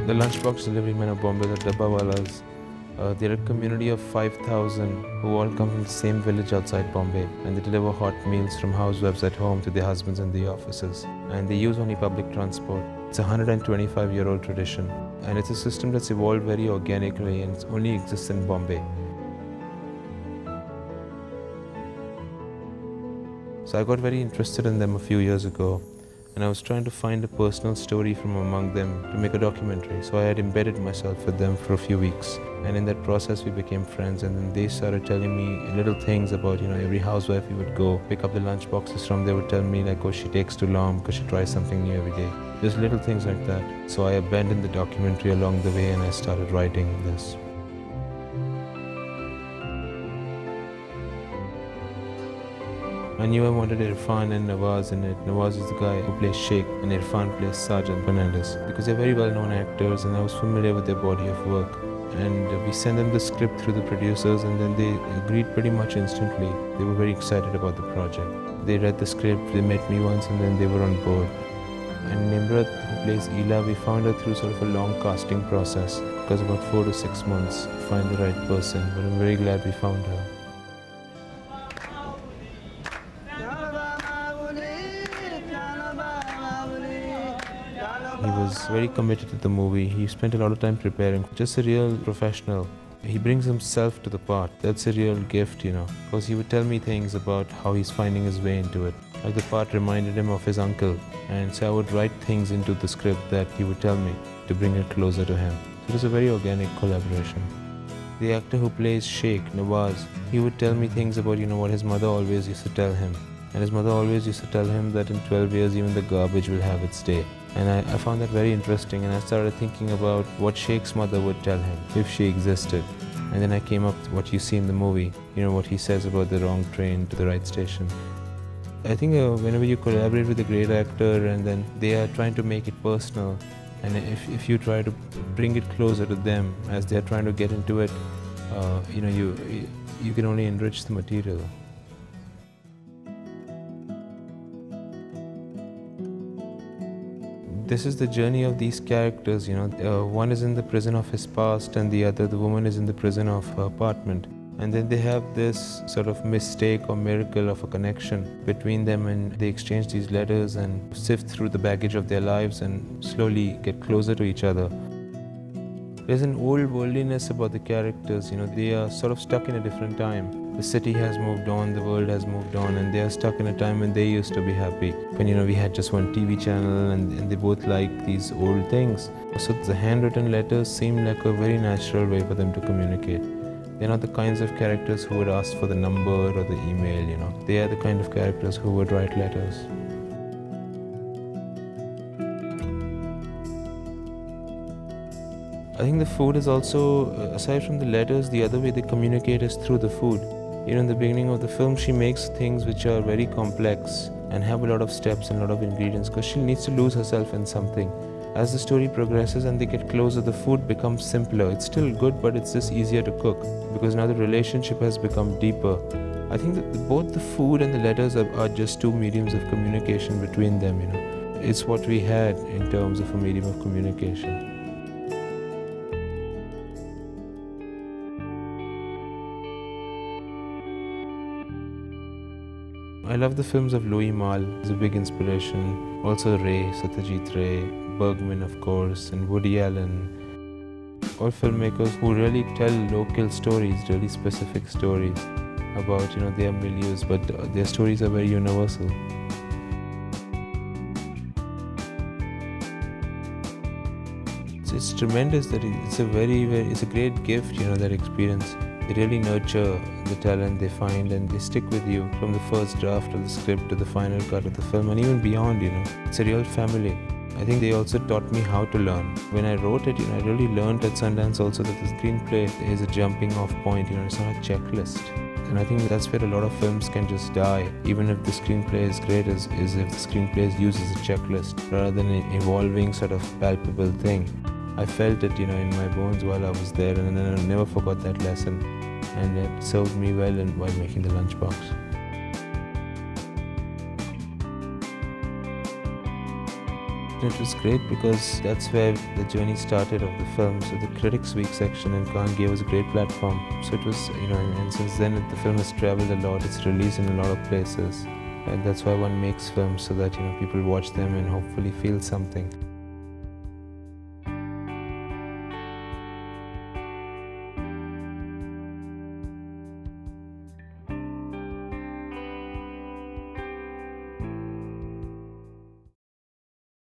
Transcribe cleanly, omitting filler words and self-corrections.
The Lunchbox delivery men of Bombay, the Dabbawalas, they're a community of 5,000 who all come from the same village outside Bombay, and they deliver hot meals from housewives at home to their husbands in the offices. And they use only public transport. It's a 125-year-old tradition, and it's a system that's evolved very organically and it only exists in Bombay. So I got very interested in them a few years ago, and I was trying to find a personal story from among them to make a documentary. So I had embedded myself with them for a few weeks, and in that process we became friends. And then they started telling me little things about, every housewife we would go pick up the lunch boxes from. They would tell me like, oh, she takes too long because she tries something new every day. Just little things like that. So I abandoned the documentary along the way and I started writing this. I knew I wanted Irfan and Nawaz in it. Nawaz is the guy who plays Sheikh and Irfan plays Sergeant Fernandez, because they're very well-known actors and I was familiar with their body of work. And we sent them the script through the producers, and then they agreed pretty much instantly. They were very excited about the project. They read the script, they met me once, and then they were on board. And Nimrat, who plays Ela, we found her through sort of a long casting process. It was about 4 to 6 months to find the right person, but I'm very glad we found her. He was very committed to the movie. He spent a lot of time preparing. Just a real professional. He brings himself to the part. That's a real gift, because he would tell me things about how he's finding his way into it. Like the part reminded him of his uncle, and so I would write things into the script that he would tell me to bring it closer to him. So it was a very organic collaboration. The actor who plays Sheikh, Nawaz, he would tell me things about, what his mother always used to tell him. And his mother always used to tell him that in 12 years even the garbage will have its day. And I found that very interesting, and I started thinking about what Sheikh's mother would tell him if she existed. And then I came up with what you see in the movie, what he says about the wrong train to the right station. I think whenever you collaborate with a great actor and then they are trying to make it personal, and if you try to bring it closer to them as they are trying to get into it, you can only enrich the material. This is the journey of these characters, one is in the prison of his past and the woman is in the prison of her apartment. And then they have this sort of mistake or miracle of a connection between them, and they exchange these letters and sift through the baggage of their lives and slowly get closer to each other. There's an old worldliness about the characters, they are sort of stuck in a different time. The city has moved on, the world has moved on, and they are stuck in a time when they used to be happy. When we had just one TV channel and they both like these old things. So the handwritten letters seem like a very natural way for them to communicate. They're not the kinds of characters who would ask for the number or the email, They are the kind of characters who would write letters. I think the food is also, aside from the letters, the other way they communicate is through the food. In the beginning of the film, she makes things which are very complex and have a lot of steps and a lot of ingredients because she needs to lose herself in something. As the story progresses and they get closer, the food becomes simpler. It's still good, but it's just easier to cook because now the relationship has become deeper. I think that both the food and the letters are just two mediums of communication between them, It's what we had in terms of a medium of communication. I love the films of Louis Malle. He's a big inspiration. Also Ray, Satyajit Ray, Bergman of course, and Woody Allen. All filmmakers who really tell local stories, really specific stories about their milieus, but their stories are very universal. It's tremendous that it's a great gift, that experience. They really nurture the talent they find and they stick with you from the first draft of the script to the final cut of the film and even beyond, It's a real family. I think they also taught me how to learn. When I wrote it, I really learned at Sundance also that the screenplay is a jumping off point, it's not a checklist. And I think that's where a lot of films can just die, even if the screenplay is great, is if the screenplay is used as a checklist rather than an evolving sort of palpable thing. I felt it, in my bones while I was there, and then I never forgot that lesson. And it served me well while making the Lunchbox. It was great because that's where the journey started of the film. So the Critics Week section in Cannes gave us a great platform. So it was, and since then the film has traveled a lot. It's released in a lot of places. And that's why one makes films, so that people watch them and hopefully feel something.